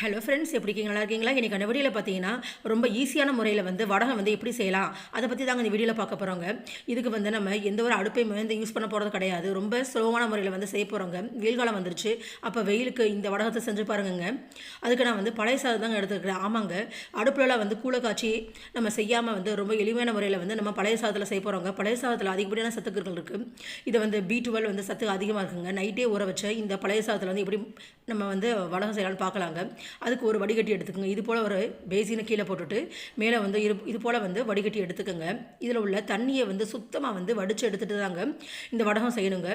Hello friends, எப்படி இருக்கீங்க? நல்லா இருக்கீங்களா? இன்றைக்கி அந்த வீடியோவில் பார்த்தீங்கன்னா ரொம்ப ஈஸியான முறையில் வடகம் எப்படி செய்யலாம் அதை பற்றி தாங்க இந்த வீடியோவில் பார்க்க போகிறோங்க. இதுக்கு நம்ம எந்த ஒரு அடுப்பையும் யூஸ் பண்ண போகிறது கிடையாது. ரொம்ப ஸ்லோவான முறையில் செய்ய போகிறோங்க. வெயில் காலம் வந்துருச்சு. அப்போ வெயிலுக்கு இந்த வடகத்தை செஞ்சு பாருங்க. அதுக்கு நான் பழைய சாதம் தாங்க எடுத்துக்கிறேன். ஆமாங்க, அடுப்புலலாம் கூளை காய்ச்சி நம்ம செய்யாமல் ரொம்ப எளிமையான முறையில் நம்ம பழைய சாதத்தில் செய்ய போகிறோங்க. பழைய சாதத்தில் அதிகப்படியான சத்துக்கள் இருக்குது. இது B12 சத்து அதிகமாக இருக்குங்க. நைட்டே ஊற வச்ச இந்த பழைய சாதத்தில் எப்படி நம்ம வடகம் செய்யலாம்னு பார்க்கலாங்க. அதுக்கு ஒரு வடிகட்டி எடுத்துக்கோங்க. இது போல் ஒரு பேசினை கீழே போட்டுட்டு மேலே இது போல் வடிகட்டி எடுத்துக்கோங்க. இதில் உள்ள தண்ணியை சுத்தமாக வடித்து எடுத்துகிட்டு தாங்க இந்த வடகம் செய்யணுங்க.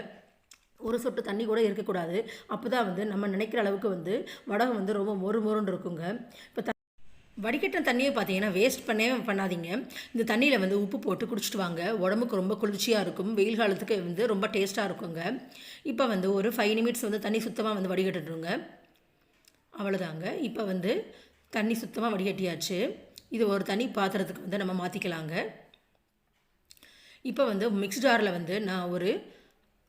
ஒரு சொட்டு தண்ணி கூட இருக்கக்கூடாது. அப்போ தான் நம்ம நினைக்கிற அளவுக்கு வடகம் ரொம்ப மொறுன்னு இருக்குங்க. இப்போ வடிகட்டின தண்ணியை பார்த்தீங்கன்னா வேஸ்ட் பண்ணாதீங்க. இந்த தண்ணியில் உப்பு போட்டு குடிச்சிட்டு வாங்க. உடம்புக்கு ரொம்ப குளிர்ச்சியாக இருக்கும். வெயில் காலத்துக்கு ரொம்ப டேஸ்ட்டாக இருக்குங்க. இப்போ ஒரு 5 நிமிட்ஸ் தண்ணி சுத்தமாக வடிகட்டுருங்க. அவ்வளோதாங்க. இப்போ தண்ணி சுத்தமாக வடிகட்டியாச்சு. இது ஒரு தனி பாத்திரத்துக்கு நம்ம மாற்றிக்கலாங்க. இப்போ மிக்ஸ் ஜாரில் நான் ஒரு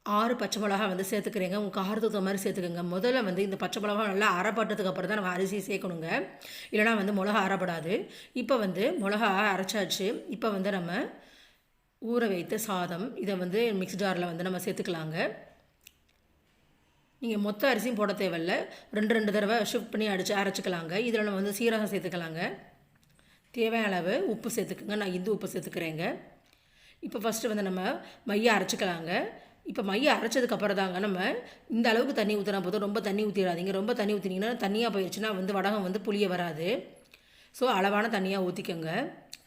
6 பச்சை மிளகா சேர்த்துக்கிறேங்க. உங்கள் காரத்துக்கு மாதிரி சேர்த்துக்கோங்க. முதல்ல இந்த பச்சை மிளகா நல்லா அரைப்பட்டதுக்கு அப்புறம் தான் நம்ம அரிசி சேர்க்கணுங்க. இல்லைனா மிளகா அரைப்படாது. இப்போ மிளகா அரைச்சாச்சு. இப்போ நம்ம ஊற வைத்த சாதம் இதை மிக்ஸ் ஜாரில் நம்ம சேர்த்துக்கலாங்க. நீங்கள் மொத்த அரிசியும் போட தேவையில்லை. 2 தடவை ஷிஃப்ட் பண்ணி அரைச்சிக்கலாங்க. இதில் நம்ம சீரகம் சேர்த்துக்கலாங்க. தேவையான அளவு உப்பு சேர்த்துக்குங்க. நான் இந்து உப்பு சேர்த்துக்கிறேங்க. இப்போ ஃபஸ்ட்டு நம்ம மையை அரைச்சிக்கலாங்க. இப்போ மையை அரைச்சதுக்கப்புறம் தாங்க நம்ம இந்த அளவுக்கு தண்ணி ஊற்றினா போதும். ரொம்ப தண்ணி ஊற்றிடாதீங்க. ரொம்ப தண்ணி ஊற்றினீங்கன்னா தண்ணியாக போயிடுச்சுன்னா வடகம் புளிய வராது. ஸோ அளவான தண்ணியாக ஊற்றிக்கோங்க.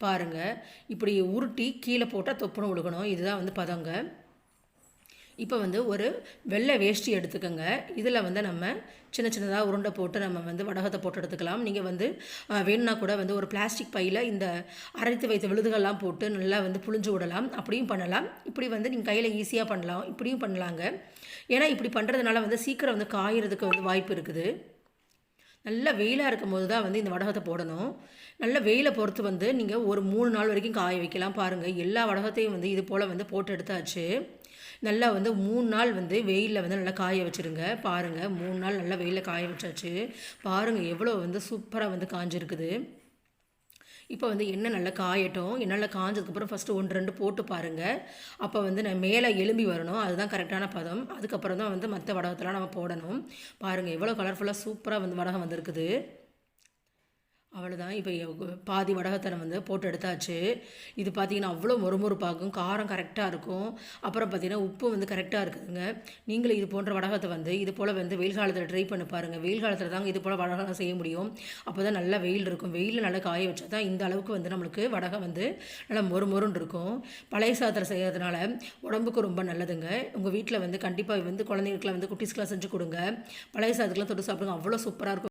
பாருங்கள், இப்படி உருட்டி கீழே போட்டால் தொப்புன்னு விழுகணும். இதுதான் பதங்க. இப்போ ஒரு வெள்ளை வேஷ்டி எடுத்துக்கோங்க. இதில் நம்ம சின்னதாக உருண்டை போட்டு நம்ம வடகத்தை போட்டு எடுத்துக்கலாம். நீங்கள் வேணும்னா கூட ஒரு பிளாஸ்டிக் பையில் இந்த அரைத்து வைத்த விழுதுகள்லாம் போட்டு நல்லா புழிஞ்சு விடலாம். அப்படியும் பண்ணலாம். இப்படி நீங்கள் கையில் ஈஸியாக பண்ணலாம். இப்படியும் பண்ணலாங்க. ஏன்னா இப்படி பண்ணுறதுனால சீக்கிரம் காயறதுக்கு வாய்ப்பு இருக்குது. நல்ல வெயிலாக இருக்கும் போது தான் இந்த வடகத்தை போடணும். நல்ல வெயிலை பொறுத்து நீங்கள் ஒரு 3 நாள் வரைக்கும் காய வைக்கலாம். பாருங்கள், எல்லா வடகத்தையும் இது போல் போட்டு எடுத்தாச்சு. நல்லா 3 நாள் வெயிலில் நல்லா காய வச்சுருங்க. பாருங்கள், 3 நாள் நல்லா வெயிலில் காய வச்சாச்சு. பாருங்கள் எவ்வளோ சூப்பராக காஞ்சிருக்குது. இப்போ எண்ணெய் நல்லா காயட்டும். எண்ணெய் காஞ்சதுக்கப்புறம் ஃபஸ்ட்டு 1-2 போட்டு பாருங்கள். அப்போ நான் மேலே எலும்பி வரணும். அதுதான் கரெக்டான பதம். அதுக்கப்புறம் தான் மற்ற வடகத்தெல்லாம் நம்ம போடணும். பாருங்கள் எவ்வளோ கலர்ஃபுல்லாக சூப்பராக வடகம் வந்திருக்குது. அவ்வளோதான். இப்போ பாதி வடகத்தை போட்டு எடுத்தாச்சு. இது பார்த்திங்கன்னா அவ்வளோ மொறுமொறுப்பாகும். காரம் கரெக்டாக இருக்கும். அப்புறம் பார்த்திங்கன்னா உப்பு கரெக்டாக இருக்குதுங்க. நீங்களும் இது போன்ற வடகத்தை இது போல் வெயில் காலத்தில் ட்ரை பண்ணி பாருங்கள். வெயில் காலத்தில் தாங்க இது போல் வடகம் செய்ய முடியும். அப்போ தான் நல்லா வெயில் இருக்கும். வெயிலில் நல்லா காய வச்சா தான் இந்த அளவுக்கு நம்மளுக்கு வடகம் நல்லா மொறுன்னு இருக்கும். பழைய சாதத்தில் செய்கிறதுனால உடம்புக்கு ரொம்ப நல்லதுங்க. உங்கள் வீட்டில் கண்டிப்பாக குழந்தைங்களுக்குலாம் குட்டீஸ்க்கெலாம் செஞ்சு கொடுங்க. பழைய சாதத்துக்குலாம் தொட்டு சாப்பிடுங்க. அவ்வளோ சூப்பராக இருக்கும்.